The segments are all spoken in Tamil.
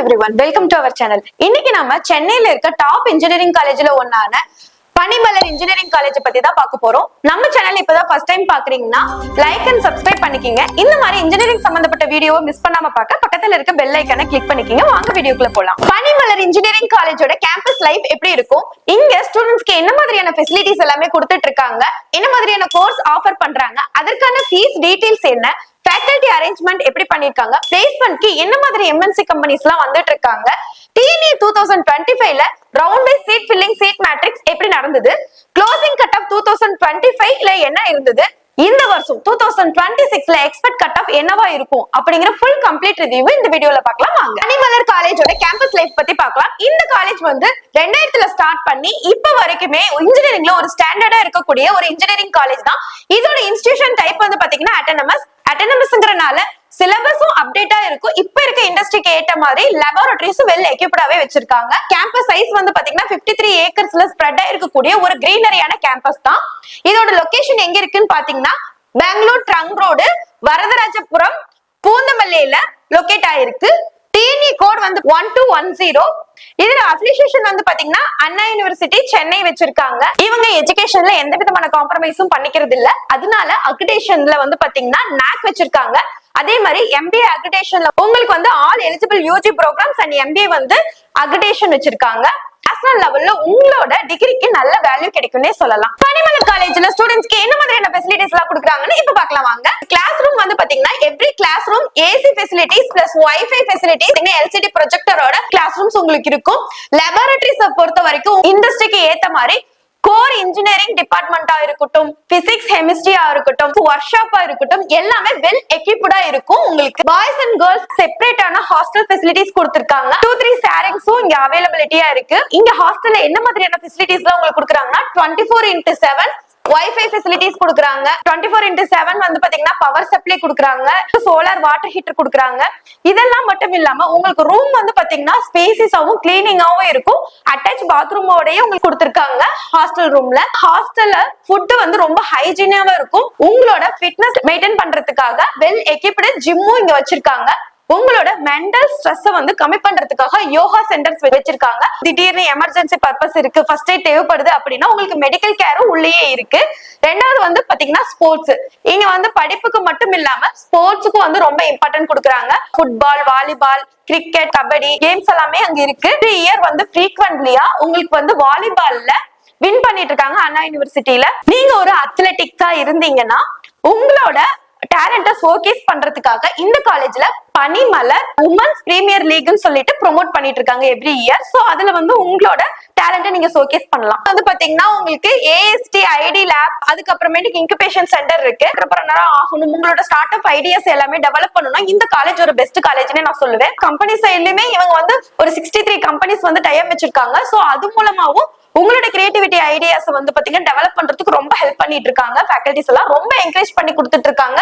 everyone, welcome to our channel. இன்னைக்கு நாம சென்னையில இருக்க டாப் இன்ஜினியரிங் காலேஜ்ல ஒன்னான பனிமலர் இன்ஜினியரிங் காலேஜ் பத்தி தான் பார்க்க போறோம். நம்ம சேனல் இப்பதான் ஃபர்ஸ்ட் டைம் பாக்குறீங்கன்னா லைக் அண்ட் சப்ஸ்கிரைப் பண்ணிக்கங்க. இந்த மாதிரி இன்ஜினியரிங் சம்பந்தப்பட்ட வீடியோவை மிஸ் பண்ணாம பார்க்க பக்கத்துல இருக்க பெல் ஐகானை கிளிக் பண்ணிக்கங்க. வாங்க வீடியோக்குள்ள போலாம். பனிமலர் இன்ஜினியரிங் காலேஜோட கேம்பஸ் லைஃப் எப்படி இருக்கும், இங்க ஸ்டூடெண்ட்ஸ்க்கு என்ன மாதிரியான ஃபெசிலிட்டிஸ் எல்லாமே கொடுத்துட்டு இருக்காங்க, என்ன மாதிரியான கோர்ஸ் ஆஃபர் பண்றாங்க, அதற்கான ஃபீஸ் டீடைல்ஸ் என்ன, ஃபேக்கல்டி அரேஞ்ச்மெண்ட் எப்படி பண்ணிருக்காங்க, பிளேஸ்மென்ட்க்கு என்ன மாதிரி எம்என்சி கம்பெனிஸ் எல்லாம் வந்துட்டு இருக்காங்க, டிஎன்இ 2025ல round by seat filling seat matrix எப்படி நடந்தது, க்ளோசிங் கட் ஆஃப் 2025ல என்ன இருந்தது, இந்த வருஷம் 2026ல எக்ஸ்பெக்ட் கட் ஆஃப் என்னவா இருக்கும் அப்படிங்கிற ஃபுல் கம்ப்ளீட் ரிவ்யூ இந்த வீடியோல பார்க்கலாம். வாங்க பனிமலர் காலேஜோட கேம்பஸ் லைஃப் பத்தி பார்க்கலாம். இந்த காலேஜ் வந்து 2000ல ஸ்டார்ட் பண்ணி இப்ப வரைக்குமே இன்ஜினியரிங்ல ஒரு ஸ்டாண்டர்டா இருக்கக்கூடிய ஒரு இன்ஜினியரிங் காலேஜ் தான். இதோட இன்ஸ்டிடியூஷன் டைப் வந்து பாத்தீங்கன்னா அட்டானமஸ்ங்கறனால சிலபஸும் அப்டேட்டா இருக்கும். இப்ப இருக்க இண்டஸ்ட்ரிக்கு ஏற்ற மாதிரி லெபார்டரிஸும் வெல் எக்யூப்டாவே வச்சிருக்காங்க. கேம்பஸ் சைஸ் வந்து பாத்தீங்கன்னா 53 ஏக்கர்ஸ்ல ஸ்ப்ரெட் ஆயிருக்கக்கூடிய ஒரு கிரீனரியான கேம்பஸ் தான். இதோட லொகேஷன் எங்க இருக்குன்னு பாத்தீங்கன்னா பெங்களூர் ட்ரங்க் ரோடு, வரதராஜபுரம், பூந்தமல்லியில லொகேட் ஆயிருக்கு. டிஎன்இ கோட் வந்து 1210. இதுல அஃபிலியேஷன் வந்து பாத்தீங்கன்னா அண்ணா யூனிவர்சிட்டி சென்னை வச்சிருக்காங்க. இவங்க எஜுகேஷன்ல எந்த விதமான காம்ப்ரமைஸும் பண்ணிக்கிறது இல்ல. அதனால அக்ரிடேஷன்ல வந்து பாத்தீங்கன்னா நாக் வச்சிருக்காங்க. அதே மாதிரி எம்பிஏ அக்ரிடேஷன்ல உங்களுக்கு வந்து all eligible UG programmes and MBA வந்து அக்ரிடேஷன் வச்சிருக்காங்க. நேஷனல் லெவல்ல உங்களோட டிகிரிக்கு நல்ல வேல்யூ கிடைக்கும்னே சொல்லலாம். பனிமலர் காலேஜ்ல ஸ்டூடெண்ட்ஸ்க்கு என்ன மாதிரியான ஃபெசிலிட்டிஸ் எல்லாம் கொடுக்குறாங்கன்னு இப்ப பார்க்கலாம் வாங்க. கிளாஸ் ரூம் வந்து பாத்தீங்கன்னா every class room AC facilities plus wifi facilities, LCD ப்ரொஜெக்டரோட கிளாஸ் ரூம்ஸ் உங்களுக்கு இருக்கும். லெபார்டரிஸை பொறுத்த வரைக்கும் இண்டஸ்ட்ரிக்கு ஏத்த மாதிரி கோர் இன்ஜினியரிங் டிபார்ட்மெண்டா இருக்கட்டும், பிசிக்ஸ் கெமிஸ்ட்ரியா இருக்கட்டும், ஒர்க் ஷாப்பா இருக்கட்டும், எல்லாமே வெல் எக்யூப்டா இருக்கும். உங்களுக்கு பாய்ஸ் அண்ட் கேர்ள்ஸ் செப்பரேட்டான ஹாஸ்டல் ஃபெசிலிட்டிஸ் கொடுத்திருக்காங்க. 2-3 ஷேரிங்ஸும் இங்க அவைலபிலிட்டியா இருக்கு. இங்க ஹாஸ்டல்ல என்ன மாதிரியான ஃபெசிலிட்டிஸ் எல்லாம் உங்களுக்கு கொடுக்குறாங்கன்னா 24x7 வைஃபை ஃபெசிலிட்டிஸ் கொடுக்குறாங்க. 24x7 வந்து பாத்தீங்கன்னா பவர் சப்ளை கொடுக்குறாங்க, சோலார் வாட்டர் ஹீட்டர் கொடுக்குறாங்க. இதெல்லாம் மட்டும் இல்லாம உங்களுக்கு ரூம் வந்து பாத்தீங்கன்னா ஸ்பேசிஸாவும் கிளீனிங்காவும் இருக்கும். அட்டாச் பாத்ரூமோடய உங்களுக்கு கொடுத்திருக்காங்க. ஹாஸ்டல் ரூம்ல ஹாஸ்டல்ல ஃபுட் வந்து ரொம்ப ஹைஜீனாவும் இருக்கும். உங்களோட ஃபிட்னஸ் மெயின்டைன் பண்றதுக்காக வெல் எக்யூப்டு ஜிம்மும் இங்க வச்சிருக்காங்க. உங்களோட மென்டல் ஸ்ட்ரெஸ் வந்து கம்மி பண்றதுக்காக யோகா சென்டர்ஸ் வச்சிருக்காங்க. திடீர்னு எமர்ஜென்சி பர்பஸ் இருக்கு, ஃபர்ஸ்ட் எய்ட் தேவைப்படுது அப்படின்னா உங்களுக்கு மெடிக்கல் கேரும் உள்ளேயே இருக்கு. ரெண்டாவது வந்து பாத்தீங்கன்னா ஸ்போர்ட்ஸ். இங்க வந்து படிப்புக்கு மட்டும் இல்லாம ஸ்போர்ட்ஸுக்கும் வந்து ரொம்ப இம்பார்ட்டன்ட் கொடுக்குறாங்க. Football, volleyball, cricket, kabaddi games எல்லாமே அங்க இருக்கு. 3 இயர் வந்து ஃப்ரீக்வென்ட்லியா உங்களுக்கு வந்து வாலிபால்ல வின் பண்ணிட்டு இருக்காங்க அண்ணா யூனிவர்சிட்டியில. நீங்க ஒரு அத்லெட்டிக்கா இருந்தீங்கன்னா உங்களோட டேலண்ட ஷோகேஸ் பண்றதுக்காக இந்த காலேஜ்ல பனிமலர் உமன்ஸ் பிரீமியர் லீக்னு சொல்லிட்டு ப்ரோமோட் பண்ணிட்டு இருக்காங்க எவ்ரி இயர். சோ அதுல வந்து உங்களோட டேலண்ட நீங்க ஷோகேஸ் பண்ணலாம். வந்து பாத்தீங்கன்னா உங்களுக்கு ஏஎஸ்டி ஐடி லேப், அதுக்கப்புறமேட்டுக்கு இன்குபேஷன் சென்டர் இருக்கு. ஆகணும் உங்களோட ஸ்டார்ட் அப் ஐடியாஸ் எல்லாமே டெவலப் பண்ணணும்னா இந்த காலேஜ் ஒரு பெஸ்ட் காலேஜ்னே நான் சொல்லுவேன். கம்பெனி சைட்லயுமே இவங்க வந்து ஒரு 63 கம்பெனிஸ் வந்து டைப் வச்சிருக்காங்க. சோ அது மூலமாவும் உங்களோட கிரியேட்டிவிட்டி ஐடியாஸ் வந்து பாத்தீங்கன்னா டெவலப் பண்றதுக்கு ரொம்ப ஹெல்ப் பண்ணிட்டு இருக்காங்க. ஃபேக்கல்டிஸ் எல்லாம் ரொம்ப என்கரேஜ் பண்ணி கொடுத்துட்டு இருக்காங்க.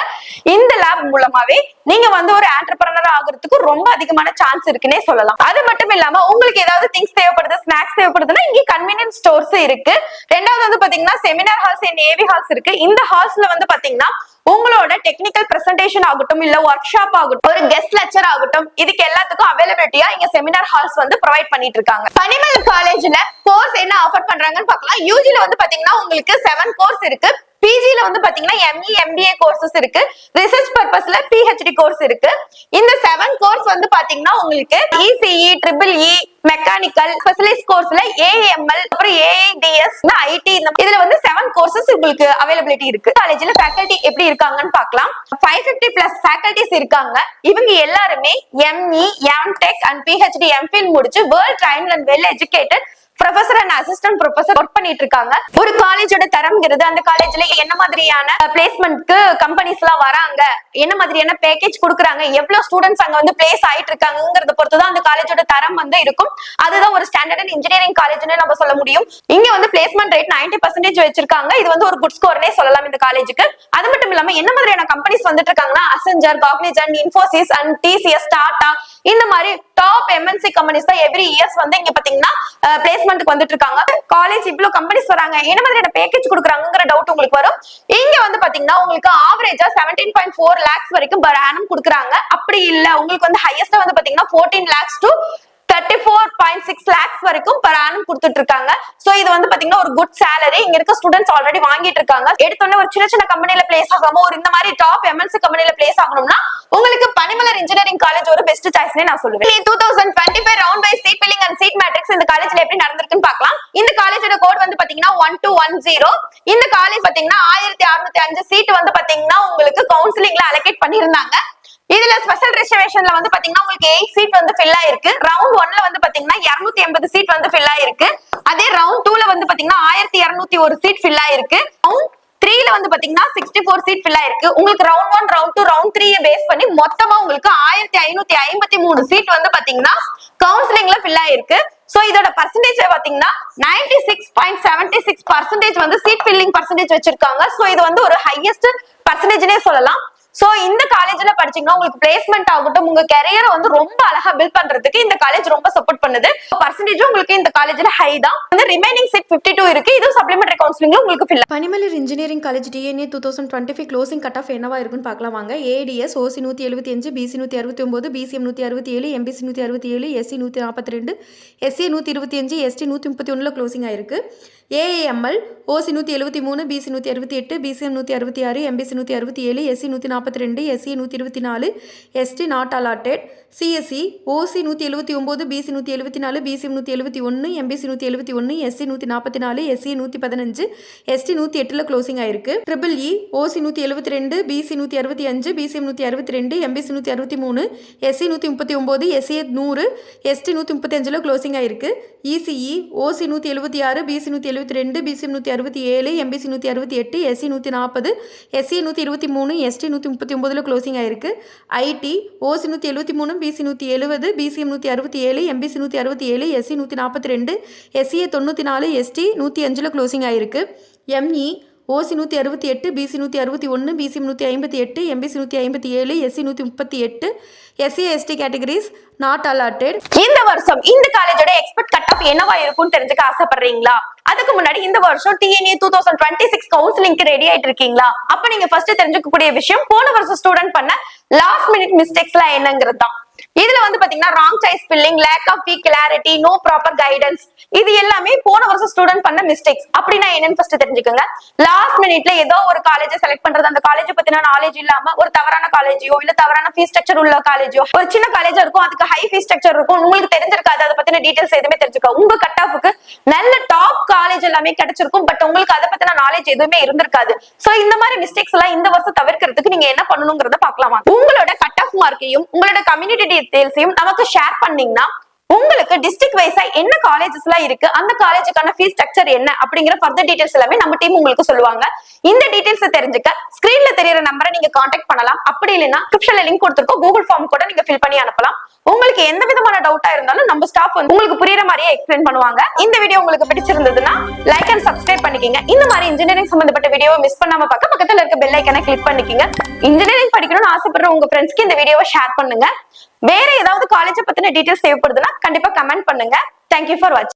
இந்த லேப் மூலமாவே நீங்க வந்து ஒரு ஆண்டர்பிரனர் ஆகிறதுக்கு ரொம்ப அதிகமான சான்ஸ் இருக்குன்னே சொல்லலாம். அது மட்டும் இல்லாம உங்களுக்கு ஏதாவது திங்ஸ் தேவைப்படுது, ஸ்நாக்ஸ் தேவைப்படுதுன்னா இங்க கன்வீனியன்ஸ் ஸ்டோர்ஸ் இருக்கு. ரெண்டாவது வந்து பாத்தீங்கன்னா seminar halls and AV halls இருக்கு. இந்த ஹால்ஸ்ல வந்து பாத்தீங்கன்னா உங்களோட டெக்னிக்கல் பிரசன்டேஷன் ஆகட்டும், இல்ல ஒர்க் ஷாப் ஆகட்டும், ஒரு கெஸ்ட் லெக்சர் ஆகட்டும், இதுக்கு எல்லாத்துக்கும் அவைலபிலிட்டியா இங்க செமினார் ஹால்ஸ் வந்து ப்ரொவைட் பண்ணிட்டு இருக்காங்க. பனிமலர் காலேஜ்ல கோர்ஸ் என்ன ஆஃபர் பண்றாங்கன்னு பார்க்கலாம். யூஜில வந்து பாத்தீங்கன்னா உங்களுக்கு 7 கோர்ஸ் இருக்கு. பிஜில வந்து பாத்தீங்கன்னா எம்இ எம்பிஏ கோர்சஸ் இருக்கு. ரிசர்ச் பர்பஸ்ல பிஹெச்டி கோர்ஸ் இருக்கு. இந்த 7 கோர்ஸ் வந்து பாத்தீங்கன்னா உங்களுக்கு இசிஇ, EEE, மெக்கானிக்கல், ஸ்பெஷலிஸ்ட் கோர்ஸ்ல ஏஎம்எல், அப்புறம் ஏஐடிஎஸ், ஐடி, இதுல வந்து 7 கோர்சஸ் உங்களுக்கு அவைலபிலிட்டி இருக்கு. காலேஜ்ல ஃபேக்கல்டி எப்படி இருக்காங்கன்னு பார்க்கலாம். 550+ ஃபேக்கல்டிஸ் இருக்காங்க. இவங்க எல்லாருமே ME, MTech and PhD, MPhil முடிச்சு world trained and well educated professor and assistant professor work பண்ணிட்டு இருக்காங்க. ஒரு காலேஜோட தரம்ங்கிறது அந்த காலேஜ்ல என்ன மாதிரியான பிளேஸ்மெண்ட்க்கு கம்பெனிஸ் எல்லாம் வராங்க, என்ன மாதிரியான பேக்கேஜ் கொடுக்குறாங்க, எவ்வளவு ஸ்டூடெண்ட்ஸ் அங்க வந்து பிளேஸ் ஆயிட்டு இருக்காங்கிறத பொறுத்துதான் அந்த காலேஜோட தரம் வந்து இருக்கும். அதுதான் ஒரு ஸ்டாண்டர்ட் இன்ஜினியரிங் காலேஜ்னு நம்ம சொல்ல முடியும். இங்க வந்து பிளேஸ்மெண்ட் ரேட் 90% வச்சிருக்காங்க. இது வந்து ஒரு குட் ஸ்கோர்னே சொல்லலாம் இந்த காலேஜுக்கு. அது மட்டும் இல்லாம என்ன மாதிரியான கம்பெனிஸ் வந்துட்டு இருக்காங்கன்னா Accenture, Cognizant, Infosys and TCS, Tata, இந்த மாதிரி டாப் எம்என்சி கம்பெனிஸ் தான் எவ்ரி இயர்ஸ் வந்து இங்க பாத்தீங்கன்னா பிளேஸ்மெண்ட் பிளேஸ்மெண்ட்க்கு வந்துட்டு இருக்காங்க. காலேஜ் இவ்வளவு கம்பெனிஸ் வராங்க, என்ன மாதிரியான பேக்கேஜ் கொடுக்குறாங்கங்கிற டவுட் உங்களுக்கு வரும். இங்க வந்து பாத்தீங்கன்னா உங்களுக்கு ஆவரேஜா 17.4 lakhs வரைக்கும் per annum கொடுக்குறாங்க. அப்படி இல்ல உங்களுக்கு வந்து ஹையஸ்டா வந்து பாத்தீங்கன்னா 14 lakhs to 34.6 lakhs வரைக்கும் per annum கொடுத்துட்டு இருக்காங்க. சோ இது வந்து பாத்தீங்கன்னா ஒரு குட் salary. இங்க இருக்க ஸ்டூடெண்ட்ஸ் ஆல்ரெடி வாங்கிட்டு இருக்காங்க. எடுத்தோன்னே ஒரு சின்ன சின்ன கம்பெனில பிளேஸ் ஆகாம ஒரு இந்த மாதிரி டாப் MNC கம்பெனில பிளேஸ் ஆகணும்னா உங்களுக்கு பனிமலர் இன்ஜினியரிங் காலேஜ் ஒரு பெஸ்ட் சாய்ஸ்னே நான் சொல்லுவேன். 2025 round wise seat filling and seat matrix இந்த காலேஜ்ல எப்படி நடந்திருக்குன்னு பார்க்கலாம். இந்த காலேஜோட கோட் வந்து பாத்தீங்கன்னா 1210. இந்த காலேஜ் பாத்தீங்கன்னா 1605 சீட் வந்து பாத்தீங்கன்னா உங்களுக்கு கவுன்சிலிங்ல அலோகேட் பண்ணிருந்தாங்க. இதுல ஸ்பெஷல் ரிசர்வேஷன்ல வந்து பாத்தீங்கன்னா உங்களுக்கு 8 சீட் வந்து ஃபில் ஆயிருக்கு. ரவுண்ட் 1ல வந்து பாத்தீங்கன்னா 280 சீட் வந்து ஃபில் ஆயிருக்கு. அதே ரவுண்ட் 2ல வந்து பாத்தீங்கன்னா 1201 சீட் ஃபில் ஆயிருக்கு. ரவுண்ட் 3ல வந்து பாத்தீங்கன்னா 64 சீட் ஃபில் ஆயிருக்கு. உங்களுக்கு ரவுண்ட் 1, ரவுண்ட் 2, ரவுண்ட் 3 பேஸ் பண்ணி மொத்தமா உங்களுக்கு 1553 சீட் வந்து பாத்தீங்கன்னா கவுன்சிலிங்ல ஃபில் ஆயிருக்கு. சோ இதோட பர்சன்டேஜ் பாத்தீங்கன்னா 96.76% வந்து சீட் ஃபில்லிங் பர்சன்டேஜ் வச்சிருக்காங்க. சோ இது வந்து ஒரு ஹையஸ்ட் பர்சன்டேஜ்னே சொல்லலாம். சோ இந்த காலேஜ்ல படிச்சீங்கன்னா உங்களுக்கு பிளேஸ்மெண்ட் ஆகட்டும், உங்க கரியரை வந்து ரொம்ப அழகா பில்ட் பண்றதுக்கு இந்த காலேஜ் ரொம்ப சப்போர்ட் பண்ணுது. பர்சன்டேஜ் உங்களுக்கு இந்த காலேஜ்ல ஹை தான். வந்து ரிமைனிங் சீட் 52 இருக்கு. இது சப்ளிமெண்டரி கவுன்சிலிங்ல உங்களுக்கு fill. Panimalar engineering college TNA 2025 closing cut off என்னவா இருக்குன்னு பார்க்கலாம் வாங்க. ADS OC 175, BC 169, BCM 167, MBC 167, SC 142, SC 125, ST 131ல closing ஆயிருக்கு. ஏஏஎம்எல் OC 173, BC 168, BCM 166, MBC 167, SC 142, SC 124, ST not allotted. CSC OC 179, BC 174, BCM 171, MBC 171, SC 144, SC 115, ST 108ல closing ஆயிருக்கு. EEE OC 172, BC 165, BCM 162, MBC 163, SC 139, SC 100, ST 135ல closing ஆயிருக்கு. ECE OC 176, BC 172, BCM 167, MBC 168, SC 140, SC 123, ST 139ல closing ஆயிருக்கு. IT OC 173, BC 170, BCM 167, MBC 167, SC 142, SCA 94, ST 105ல closing ஆயிருக்கு. ME OC 168, BC 161, BCM 158, MBC 157, SC 138, SC ST categories not allotted. இந்த வருஷம் இந்த காலேஜோட எக்ஸ்பெக்ட் கட் ஆஃப் என்னவா இருக்கும்னு தெரிஞ்சுக்க ஆசைப்படுறீங்களா? அதுக்கு முன்னாடி இந்த வருஷம் TNA 2026 கவுன்சிலிங்க்கு ரெடி ஆயிட்டு இருக்கீங்களா? அப்ப நீங்க ஃபர்ஸ்ட் தெரிஞ்சுக்கக்கூடிய விஷயம் போன வருஷம் ஸ்டூடெண்ட் பண்ண லாஸ்ட் மினிட் மிஸ்டேக்ஸ்லாம் என்னங்கிறது தான். இதுல வந்து பாத்தீங்கன்னா wrong choice filling, lack of clarity, no proper guidance, இது எல்லாமே போன வருஷம் ஸ்டூடெண்ட் பண்ண மிஸ்டேக்ஸ். அப்படின்னா என்னன்னு ஃபர்ஸ்ட் தெரிஞ்சுக்கோங்க. லாஸ்ட் மினிட்ல ஏதோ ஒரு காலேஜ் செலக்ட் பண்றது, அந்த காலேஜ் பத்தின நாலேஜ் இல்லாம ஒரு தவறான காலேஜோ இல்ல தவறான ஃபீஸ் ஸ்ட்ரக்சர் உள்ள காலேஜோ, ஒரு சின்ன காலேஜா இருக்கும், அதுக்கு ஹை ஃபீஸ் ஸ்ட்ரக்சர் இருக்கும், உங்களுக்கு தெரிஞ்சிருக்காது, அதை பத்தின டீடைல்ஸ் எதுவுமே தெரிஞ்சுக்க. உங்க கட் ஆஃப்க்கு நல்ல டாப் காலேஜ் எல்லாமே கிடைச்சிருக்கும், பட் உங்களுக்கு அதை பத்தின நாலேஜ் எதுவுமே இருந்திருக்காது. சோ இந்த மாதிரி மிஸ்டேக்ஸ் எல்லாம் இந்த வருஷம் தவிர்க்கிறதுக்கு நீங்க என்ன பண்ணணும்ங்கறத பார்க்கலாமா. உங்களோட கட் ஆஃப் மார்க்கையும் உங்களோட கம்யூனிட்டி டீடைல்ஸையும் நமக்கு ஷேர் பண்ணீங்கன்னா உங்களுக்கு டிஸ்ட்ரிக்ட் வைஸா என்ன காலேஜஸ் எல்லாம் இருக்கு, அந்த காலேஜுக்கான ஃபீஸ் ஸ்ட்ரக்சர் என்ன அப்படிங்கிற ஃபர்தர் டீடைல்ஸ் எல்லாமே நம்ம டீம் உங்களுக்கு சொல்லுவாங்க. இந்த டீடைல்ஸ் தெரிஞ்சுக்க ஸ்கிரீன்ல தெரியற நம்பரை நீங்க கான்டாக்ட் பண்ணலாம். அப்படி இல்லைன்னா டிஸ்கிரிப்ஷன்ல லிங்க் கொடுத்திருக்கோம், கூகுள் ஃபார்ம் கூட நீங்க ஃபில் பண்ணி அனுப்பலாம். உங்களுக்கு எந்த விதமான டவுட்டா இருந்தாலும் நம்ம ஸ்டாஃப் வந்து உங்களுக்கு புரியுற மாதிரியே எக்ஸ்பிளைன் பண்ணுவாங்க. இந்த வீடியோ உங்களுக்கு பிடிச்சிருந்ததுன்னா லைக் அண்ட் சப்ஸ்கிரைப் பண்ணிக்கங்க. இந்த மாதிரி இன்ஜினியரிங் சம்பந்தப்பட்ட வீடியோவை மிஸ் பண்ணாம பார்க்க பக்கத்துல இருக்க பெல் ஐக்கனை கிளிக் பண்ணிக்கங்க. இன்ஜினியரிங் படிக்கணும்னு ஆசைப்படுற உங்க ஃப்ரெண்ட்ஸ்க்கு இந்த வீடியோவை ஷேர் பண்ணுங்க. வேற ஏதாவது காலேஜ் பத்தின டீடைல்ஸ் தேவைப்படுதுன்னா கண்டிப்பா கமெண்ட் பண்ணுங்க. தேங்க்யூ ஃபார் வாட்சிங்.